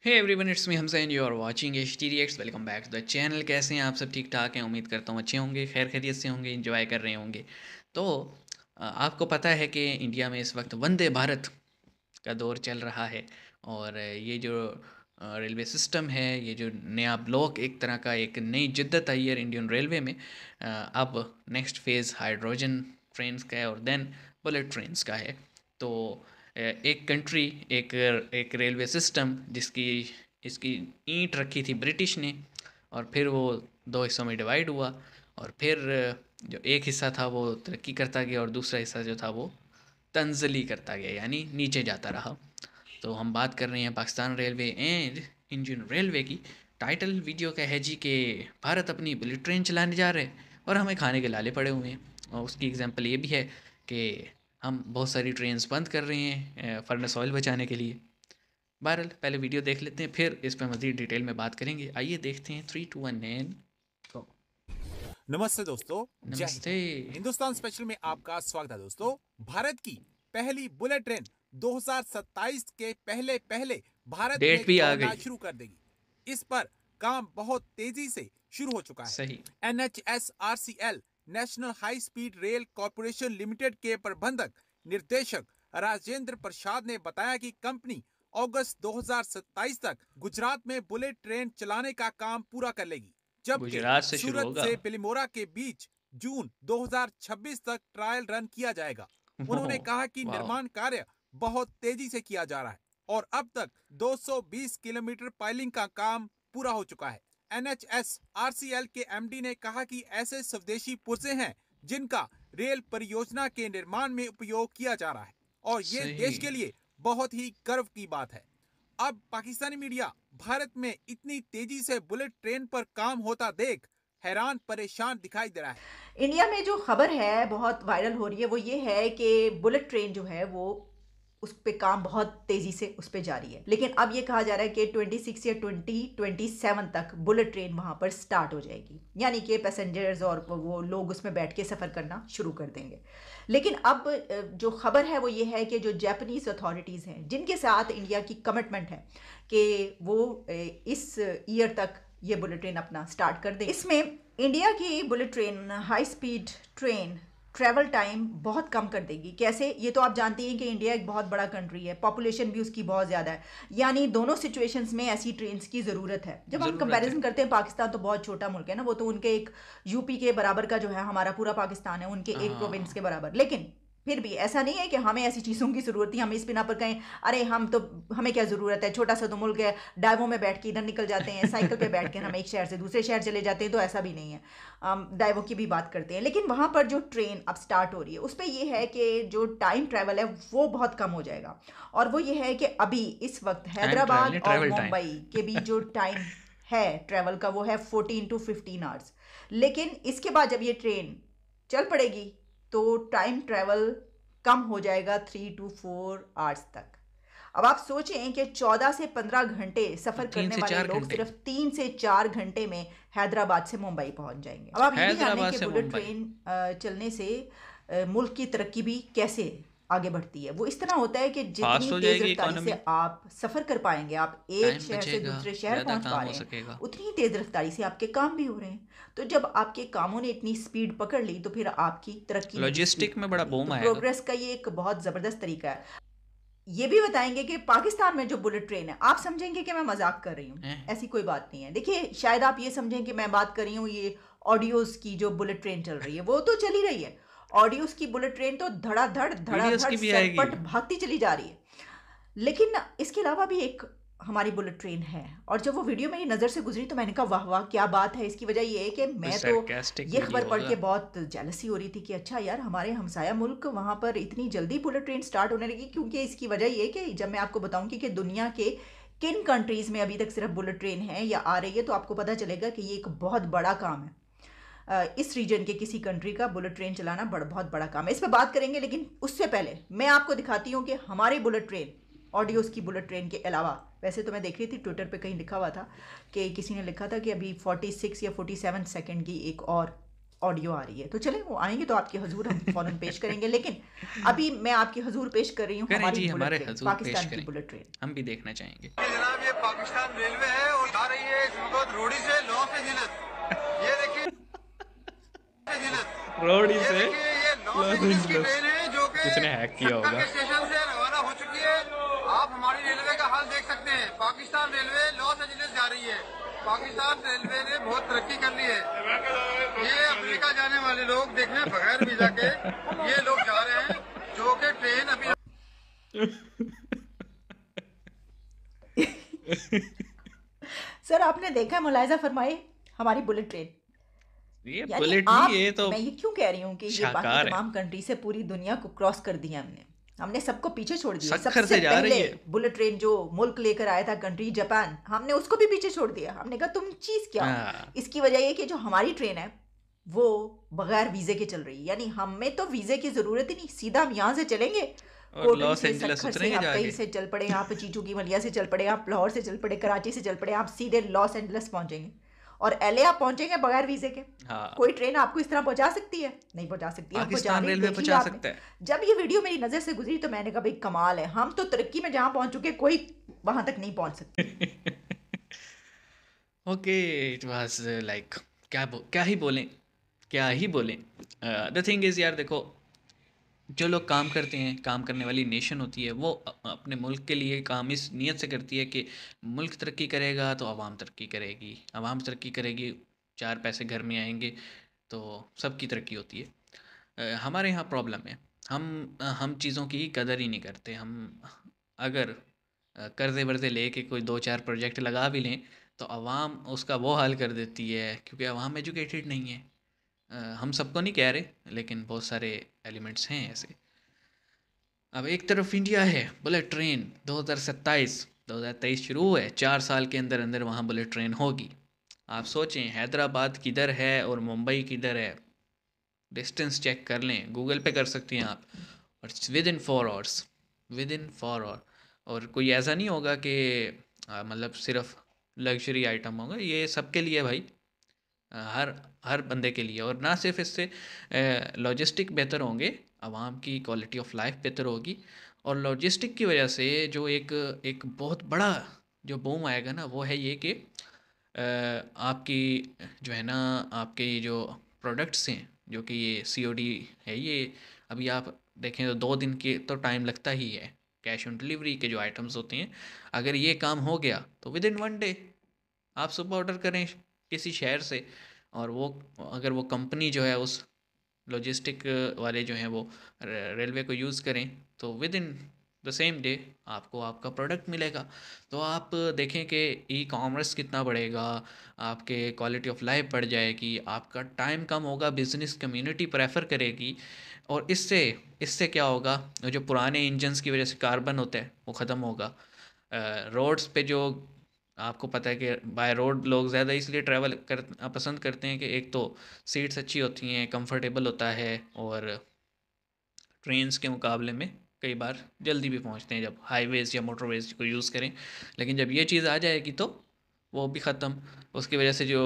Hey everyone, it's me Hamzain. You are watching H T reacts. Welcome back to the channel. कैसे हैं आप सब? ठीक ठाक हैं, उम्मीद करता हूँ अच्छे होंगे, खैर खैरियत से होंगे, इंजॉय कर रहे होंगे। तो आपको पता है कि इंडिया में इस वक्त वंदे भारत का दौर चल रहा है। और ये जो रेलवे सिस्टम है, ये जो नया ब्लॉक, एक तरह का एक नई जिद्दत आई है इंडियन रेलवे में। अब नेक्स्ट फेज़ हाइड्रोजन ट्रेन्स का है और देन बुलेट ट्रेन्स का है। तो एक कंट्री, एक एक रेलवे सिस्टम जिसकी इसकी ईंट रखी थी ब्रिटिश ने, और फिर वो दो हिस्सों में डिवाइड हुआ। और फिर जो एक हिस्सा था वो तरक्की करता गया और दूसरा हिस्सा जो था वो तंजली करता गया, यानी नीचे जाता रहा। तो हम बात कर रहे हैं Pakistan railway and Indian railway की। टाइटल वीडियो का है जी कि भारत अपनी बुलेट ट्रेन चलाने जा रहे हैं और हमें खाने के लाले पड़े हुए हैं। और उसकी एग्जांपल ये भी है कि हम बहुत सारी ट्रेन्स बंद कर रहे हैं फर्नेस ऑयल बचाने के लिए। बहरहाल पहले वीडियो देख लेते हैं, फिर इस पर मज़ीद डिटेल में बात करेंगे। आइए देखते हैं। 3, 2, 1 एंड गो। नमस्ते दोस्तों, जय हिंद। नमस्ते। हिंदुस्तान स्पेशल में आपका स्वागत है दोस्तों। भारत की पहली बुलेट ट्रेन 2027 के पहले पहले भारत में डेट भी आ दौड़ना गई। शुरू कर देगी। इस पर काम बहुत तेजी से शुरू हो चुका है। सही। NHSRCL national high speed rail corporation limited के प्रबंधक निर्देशक राजेंद्र प्रसाद ने बताया कि कंपनी अगस्त 2027 तक गुजरात में बुलेट ट्रेन चलाने का काम पूरा कर लेगी, जबकि गुजरात से शुरू सूरत होगा। से बिलिमोरा के बीच जून 2026 तक ट्रायल रन किया जाएगा। उन्होंने कहा कि वाह। निर्माण कार्य बहुत तेजी से किया जा रहा है और अब तक 220 किलोमीटर पाइलिंग का काम पूरा हो चुका है। NHSRCL के MD ने कहा कि ऐसे स्वदेशी पुर्जे हैं जिनका रेल परियोजना के निर्माण में उपयोग किया जा रहा है और ये सही। देश के लिए बहुत ही गर्व की बात है। अब पाकिस्तानी मीडिया भारत में इतनी तेजी से बुलेट ट्रेन पर काम होता देख हैरान परेशान दिखाई दे रहा है। इंडिया में जो खबर है बहुत वायरल हो रही है वो ये है कि बुलेट ट्रेन जो है वो उस पे काम बहुत तेजी से उस पे जारी है, लेकिन अब ये कहा जा रहा है कि 26 या 2027 तक बुलेट ट्रेन वहां पर स्टार्ट हो जाएगी, यानी कि पैसेंजर्स और वो लोग उसमें बैठ के सफ़र करना शुरू कर देंगे। लेकिन अब जो खबर है वो ये है कि जो जापानीज अथॉरिटीज़ हैं जिनके साथ इंडिया की कमिटमेंट है कि वो इस ईयर तक ये बुलेट ट्रेन अपना स्टार्ट कर दें। इसमें इंडिया की bullet train high speed train travel time बहुत कम कर देगी। कैसे? ये तो आप जानते हैं कि इंडिया एक बहुत बड़ा कंट्री है, पॉपुलेशन भी उसकी बहुत ज़्यादा है, यानी दोनों सिचुएशंस में ऐसी ट्रेन्स की ज़रूरत है। जब हम ज़रूरत है। कंपैरिजन करते हैं, पाकिस्तान तो बहुत छोटा मुल्क है ना, वो तो उनके एक यूपी के बराबर का जो है हमारा पूरा पाकिस्तान है, उनके एक प्रोविंस हाँ। के बराबर। लेकिन फिर भी ऐसा नहीं है कि हमें ऐसी चीज़ों की ज़रूरत थी, हम इस बिना पर कहें अरे हम तो, हमें क्या ज़रूरत है, छोटा सा तो मुल्क है, डाइवों में बैठ के इधर निकल जाते हैं, साइकिल पे बैठ कर हम एक शहर से दूसरे शहर चले जाते हैं। तो ऐसा भी नहीं है, डाइवों की भी बात करते हैं। लेकिन वहाँ पर जो ट्रेन अब स्टार्ट हो रही है उस पर यह है कि जो टाइम ट्रैवल है वो बहुत कम हो जाएगा। और वो ये है कि अभी इस वक्त टाइम ट्रैवल हैदराबाद नहीं, और ट्रैवल टाइम। मुंबई के बीच जो टाइम है ट्रैवल का वो है 14 to 15 आवर्स। लेकिन इसके बाद जब ये ट्रेन चल पड़ेगी तो टाइम ट्रैवल कम हो जाएगा 3 to 4 आवर्स तक। अब आप सोचें कि 14 से 15 घंटे सफ़र तीन करने से वाले चार लोग घंटे सिर्फ 3 से 4 घंटे में हैदराबाद से मुंबई पहुंच जाएंगे। अब आप ये भी जानें हैदराबाद कि से बुलेट मुंबई। ट्रेन चलने से मुल्क की तरक्की भी कैसे आगे बढ़ती है। वो इस तरह होता है कि फास्ट जितनी हो तेज़ जाएगी रफ्तारी इकोनॉमी। से आप सफ़र कर पाएंगे, आप एक टाइम शहर से बचेगा, दूसरे शहर ज़्यादा पहुंच पा काम हो रहे हैं, सकेगा। उतनी ही तेज़ रफ्तारी से आपके काम भी हो रहे हैं। तो जब आपके कामों ने इतनी स्पीड पकड़ ली तो फिर आपकी तरक्की ने भी स्पीड लॉजिस्टिक में पकड़ बड़ा ली। तो बूम आएगा। प्रोग्रेस का ये एक बहुत ज़बरदस्त तरीका है। ये भी बताएंगे कि पाकिस्तान में जो बुलेट ट्रेन है, आप समझेंगे कि मैं मजाक कर रही हूँ, हैं? ऐसी कोई बात नहीं है। देखिए, शायद आप ये समझें कि मैं बात कर रही हूँ ये ऑडियोज की। जो बुलेट ट्रेन चल रही है वो तो चल ही रही है, ऑडियोज की बुलेट ट्रेन तो धड़ाधड़ वीडियोस धड़ाधड़ की भी आएगी। सरपट भागती चली जा रही है। लेकिन इसके अलावा भी एक हमारी बुलेट ट्रेन है, और जब वो वीडियो मेरी नज़र से गुजरी तो मैंने कहा वाह वाह क्या बात है। इसकी वजह ये है कि कोई मैं तो सरकास्टिक ये खबर वीडियो पढ़ होगा। के बहुत जेलसी हो रही थी कि अच्छा यार, हमारे हमसाया मुल्क वहाँ पर इतनी जल्दी बुलेट ट्रेन स्टार्ट होने लगी। क्योंकि इसकी वजह ये है कि जब मैं आपको बताऊंगी कि दुनिया के किन कंट्रीज़ में अभी तक सिर्फ बुलेट ट्रेन है या आ रही है, तो आपको पता चलेगा कि ये एक बहुत बड़ा काम है। इस रीजन के किसी कंट्री का बुलेट ट्रेन चलाना बहुत बड़ा काम है। इस पर बात करेंगे, लेकिन उससे पहले मैं आपको दिखाती हूँ कि हमारी बुलेट ट्रेन, ऑडियोज़ की बुलेट ट्रेन के अलावा, वैसे तो मैं देख रही थी ट्विटर पे कहीं लिखा हुआ था कि किसी ने लिखा था कि अभी 46 या 47 सेकंड की एक और ऑडियो आ रही है, तो चले वो आएंगे तो आपके हजूर हम फौरन पेश करेंगे। लेकिन अभी मैं आपके हजूर पेश कर रही हूँ करें हमारी जी, बुलेट हमारे ट्रेन, हजूर पेश पाकिस्तान की करें, बुलेट ट्रेन। हम भी देखना चाहेंगे। जनाब ये पाकिस्तान रेलवे है और जा रही है इस वक्त रोडी से लॉस एंजलिस। ये देखिए रोडी ये से देखिए ये लॉस लॉस एंजलिस की एंजलिस ट्रेन है जो कि किसने हैक किया सक्का होगा। के स्टेशन से रवाना हो चुकी है। आप हमारी रेलवे का हाल देख सकते हैं। पाकिस्तान रेलवे लॉस एंजलिस जा रही है। पाकिस्तान रेलवे ने बहुत तरक्की कर ली है। ये अमेरिका जाने वाले लोग देखें बगैर वीजा के ये लोग जा रहे हैं, जो कि ट्रेन अभी सर आपने देखा, मुलायजा फरमाए हमारी बुलेट ट्रेन। ये यानी बुलेट नहीं, ये तो मैं ये क्यों कह रही हूँ कि ये बाकी शाकार है, तमाम कंट्री से पूरी दुनिया को क्रॉस कर दिया हमने सबको पीछे छोड़ दिया। सखर सबसे से जा पहले रही है। बुलेट ट्रेन जो मुल्क लेकर आया था कंट्री जापान, हमने उसको भी पीछे छोड़ दिया। हमने कहा तुम चीज क्या हो। हाँ, इसकी वजह ये कि जो हमारी ट्रेन है वो बगैर वीजे के चल रही है, यानी हमें तो वीजे की जरूरत ही नहीं, सीधा हम यहाँ से चलेंगे। और कोटड़ी लॉस से, एंजलिस सखर से, उतरेंगे आप कहीं जाके। से चल पड़े, आप चीचू की मलिया से चल पड़े, आप लाहौर से चल पड़े, कराची से चल पड़े, आप सीधे लॉस एंजलिस पहुंचेंगे। और एलए आप पहुंचेंगे बगैर वीजे के। हाँ, कोई ट्रेन आपको इस तरह पहुंचा सकती है? नहीं पहुंचा सकती। हम पहुंचा पाकिस्तान रही, रेलवे देख पहुंचा लिया आपने। सकता है। जब ये वीडियो मेरी नजर से गुजरी तो मैंने कहा भाई कमाल है, हम तो तरक्की में जहां पहुंच चुके कोई वहां तक नहीं पहुंच सकता। ओके, इट वाज लाइक क्या ही बोलें, क्या ही बोलें। द थिंग इज़ यार देखो, जो लोग काम करते हैं, काम करने वाली नेशन होती है, वो अपने मुल्क के लिए काम इस नीयत से करती है कि मुल्क तरक्की करेगा तो आवाम तरक्की करेगी, आवाम तरक्की करेगी, चार पैसे घर में आएंगे, तो सबकी तरक्की होती है। हमारे यहाँ प्रॉब्लम है, हम चीज़ों की कदर ही नहीं करते। हम अगर कर्ज़े वर्ज़े लेके कोई दो चार प्रोजेक्ट लगा भी लें तो आवाम उसका वो हाल कर देती है, क्योंकि आवाम एजुकेटेड नहीं है। हम सबको नहीं कह रहे, लेकिन बहुत सारे एलिमेंट्स हैं ऐसे। अब एक तरफ इंडिया है, बुलेट ट्रेन 2023 शुरू है, 4 साल के अंदर अंदर वहाँ बुलेट ट्रेन होगी। आप सोचें हैदराबाद किधर है और मुंबई किधर है, डिस्टेंस चेक कर लें, गूगल पे कर सकती हैं आप। और within 4 hours, within 4 hour. और कोई ऐसा नहीं होगा कि मतलब सिर्फ लग्जरी आइटम होगा, ये सबके लिए भाई, हर हर बंदे के लिए। और ना सिर्फ इससे लॉजिस्टिक बेहतर होंगे, आवाम की क्वालिटी ऑफ लाइफ बेहतर होगी। और लॉजिस्टिक की वजह से जो एक एक बहुत बड़ा जो बूम आएगा ना, वो है ये कि आपकी जो है ना, आपके जो प्रोडक्ट्स हैं, जो कि ये सीओडी है, ये अभी आप देखें तो 2 दिन के तो टाइम लगता ही है। कैश ऑन डिलीवरी के जो आइटम्स होते हैं, अगर ये काम हो गया तो विद इन 1 डे आप सुबह ऑर्डर करें किसी शहर से, और वो अगर वो कंपनी जो है उस लॉजिस्टिक वाले जो हैं वो रेलवे को यूज़ करें, तो with in the same day आपको आपका प्रोडक्ट मिलेगा। तो आप देखें कि ई कॉमर्स कितना बढ़ेगा, आपके क्वालिटी ऑफ लाइफ बढ़ जाएगी, आपका टाइम कम होगा, बिजनेस कम्युनिटी प्रेफर करेगी। और इससे इससे क्या होगा, जो पुराने इंजन्स की वजह से कार्बन होता है वो ख़त्म होगा। रोड्स पे जो आपको पता है कि बाय रोड लोग ज़्यादा इसलिए ट्रैवल पसंद करते हैं कि एक तो सीट्स अच्छी होती हैं, कंफर्टेबल होता है, और ट्रेन्स के मुकाबले में कई बार जल्दी भी पहुंचते हैं जब हाईवेज़ या मोटरवेज़ को यूज़ करें। लेकिन जब ये चीज़ आ जाएगी तो वो भी ख़त्म, उसकी वजह से जो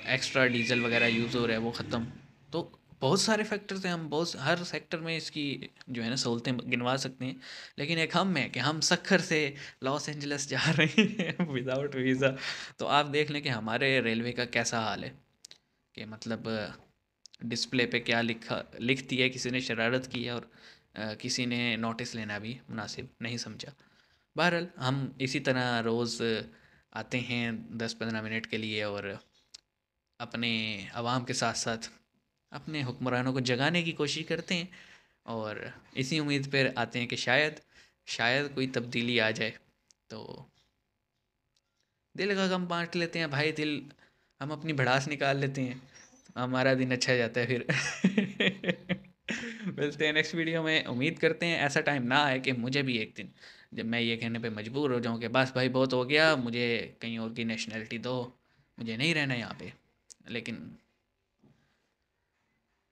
एक्स्ट्रा डीजल वगैरह यूज़ हो रहा है वो ख़त्म। तो बहुत सारे फैक्टर्स हैं, हम बहुत हर सेक्टर में इसकी जो है ना सहूलतें गिनवा सकते हैं। लेकिन एक हम है कि हम सखर से लॉस एंजलिस जा रहे हैं विदाउट वीज़ा। तो आप देख लें कि हमारे रेलवे का कैसा हाल है, कि मतलब डिस्प्ले पे क्या लिख दिया है, किसी ने शरारत की है, और किसी ने नोटिस लेना भी मुनासिब नहीं समझा। बहरहाल हम इसी तरह रोज़ आते हैं 10-15 मिनट के लिए, और अपने आवाम के साथ साथ अपने हुक्मरानों को जगाने की कोशिश करते हैं, और इसी उम्मीद पर आते हैं कि शायद कोई तब्दीली आ जाए। तो दिल का गम बांट लेते हैं भाई, दिल हम अपनी भड़ास निकाल लेते हैं, हमारा दिन अच्छा जाता है फिर। मिलते हैं नेक्स्ट वीडियो में। उम्मीद करते हैं ऐसा टाइम ना आए कि मुझे भी एक दिन जब मैं ये कहने पे मजबूर हो जाऊं कि बस भाई बहुत हो गया, मुझे कहीं और की नेशनैलिटी दो, मुझे नहीं रहना यहाँ पे। लेकिन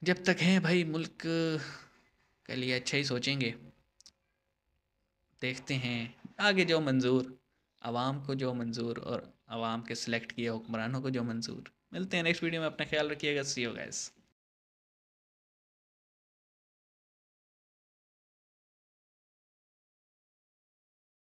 जब तक हैं भाई, मुल्क के लिए अच्छा ही सोचेंगे। देखते हैं आगे जो मंजूर, आवाम को जो मंजूर, और आवाम के सिलेक्ट किए हुक्मरानों को जो मंजूर। मिलते हैं नेक्स्ट वीडियो में, अपना ख्याल रखिएगा। सी यू गाइस।